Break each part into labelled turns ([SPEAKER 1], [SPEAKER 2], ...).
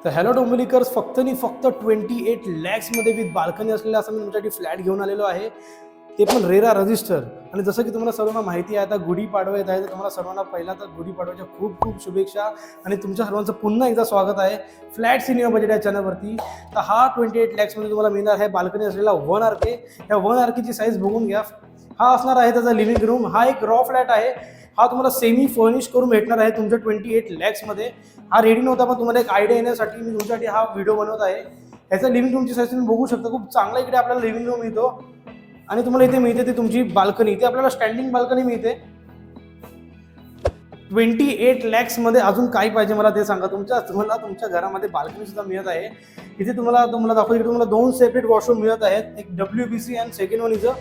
[SPEAKER 1] तर हॅलो डोंबिवलीकर्स, फक्त 28 लॅक्समध्ये with balcony असलेला असं मी तुमच्यासाठी फ्लॅट घेऊन आलेलो आहे, ते पण रेरा रजिस्टर. आणि जसं की तुम्हाला सर्वांना माहिती आहे, आता गुढीपाडवा येत आहे, तर तुम्हाला सर्वांना पहिला तर गुढीपाडव्याच्या खूप खूप शुभेच्छा आणि तुमच्या सर्वांचं पुन्हा एकदा स्वागत आहे फ्लॅट सिनेमा बजेट या चॅनलवरती. तर हा 28 लॅक्समध्ये तुम्हाला मिळणार आहे बाल्कनी असलेला 1 RK. या 1 RKची साईज बघून घ्या. हा असणार आहे त्याचा लिव्हिंग रूम. हा एक रॉ फ्लॅट आहे. हा तुम्हाला सेमी फर्निश करून भेटणार आहे तुमच्या 28 लॅक्समध्ये. हा रेडी नव्हता, पण तुम्हाला एक आयडिया येण्यासाठी मी तुमच्यासाठी हा व्हिडिओ बनवत आहे. याचा लिव्हिंग रूमची साईज तुम्ही बघू शकता. खूप चांगला इकडे आपल्याला लिव्हिंग रूम मिळतो आणि तुम्हाला इथे मिळते ती तुमची बाल्कनी. इथे आपल्याला स्टँडिंग बाल्कनी मिळते. 28 लॅक्समध्ये अजून काय पाहिजे मला ते सांगा. तुम्हाला तुमच्या घरामध्ये बाल्कनी सुद्धा मिळत आहे. इथे तुम्हाला दाखवतो, इकडे तुम्हाला 2 सेपरेट वॉशरूम मिळत आहेत. एक WBC आणि second one is a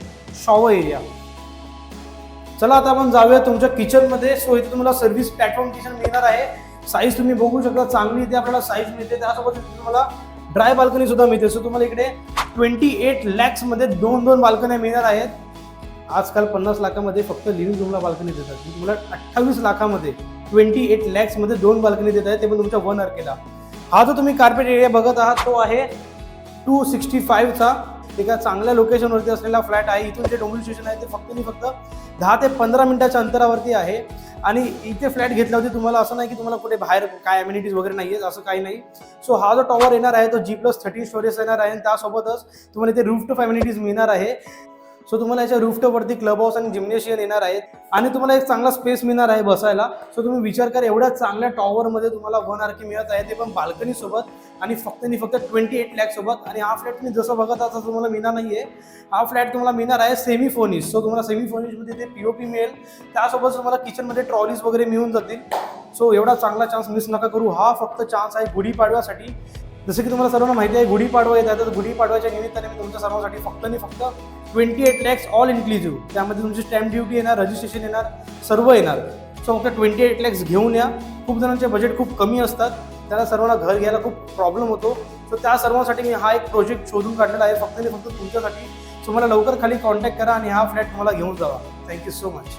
[SPEAKER 1] shower area. चला आता आपण जाऊया तुमच्या किचनमध्ये. सो इथे तुम्हाला सर्व्हिस प्लॅटफॉर्म किचन मिळणार आहे. साईज तुम्ही बघू शकता, चांगली इथे आपल्याला साईज मिळते. त्यासोबत तुम्हाला ड्राय बाल्कनी सुद्धा मिळते. सो तुम्हाला इकडे 28 लॅक्समध्ये 2 बाल्कन्या मिळणार आहेत. आजकाल 50 लाखामध्ये फक्त लिव्हिंग रूमला बाल्कनी देतात. तुम्हाला 28 लाखामध्ये 28 लॅक्समध्ये 2 बाल्कनी देत आहेत, ते पण तुमच्या 1 RKला. हा जो तुम्ही कार्पेट एरिया बघत आहात तो आहे 265चा. एका चांगल्या लोकेशनवरती असलेला फ्लॅट आहे. इथून जे डोंबिवली स्टेशन आहे ते फक्त 10 ते 15 मिनिटाच्या अंतरावरती आहे. आणि इथे फ्लॅट घेतल्यावरती तुम्हाला असं नाही की तुम्हाला कुठे बाहेर काय अम्युनिटीज वगैरे नाही आहेत, असं काही नाही. सो हा जो टॉवर येणार आहे तो G+13 स्टोरेज येणार आहे. आणि त्यासोबतच तुम्हाला इथे रूफटॉप अम्युनिटीज मिळणार आहे. सो तुम्हाला याच्या रूफटॉपवरती क्लब हाऊस आणि जिम्नेशियम येणार आहेत आणि तुम्हाला एक चांगला स्पेस मिळणार आहे बसायला. सो तुम्ही विचार करा, एवढ्या चांगल्या टॉवरमध्ये तुम्हाला 1 RK मिळत आहे, ते पण बाल्कनी सोबत आणि फक्त 28 लॅक्स सोबत. आणि हा फ्लॅट तुम्ही जसं बघत आहात तसं तुम्हाला मिळणार नाहीये. हा फ्लॅट तुम्हाला मिळणार आहे सेमी फर्निश. सो तुम्हाला सेमी फर्निशमध्ये ते POP मिळेल. त्यासोबत तुम्हाला किचनमध्ये ट्रॉलीज वगैरे मिळून जातील. सो एवढा चांगला चान्स मिस नका करू. हा फक्त चान्स आहे गुढीपाडव्यासाठी. जसं की तुम्हाला सर्वांना माहिती आहे गुढीपाडवा येत आहे, तर गुढीपाडव्याच्या निमित्ताने मी तुमच्या सर्वांसाठी फक्त 28 लॅक्स ऑल इन्क्लुझिव्ह. त्यामध्ये तुमची स्टॅम्प ड्युटी येणार, रजिस्ट्रेशन येणार, सर्व येणार. सो फक्त 28 लॅक्स घेऊन या. खूप जणांचे बजेट खूप कमी असतात, त्याला सर्वांना घर घ्यायला खूप प्रॉब्लेम होतो. सो त्या सर्वांसाठी मी हा एक प्रोजेक्ट शोधून काढलेला आहे फक्त तुमच्यासाठी. सो मला लवकर खाली कॉन्टॅक्ट करा आणि हा फ्लॅट तुम्हाला घेऊन जावा. Thank you so much.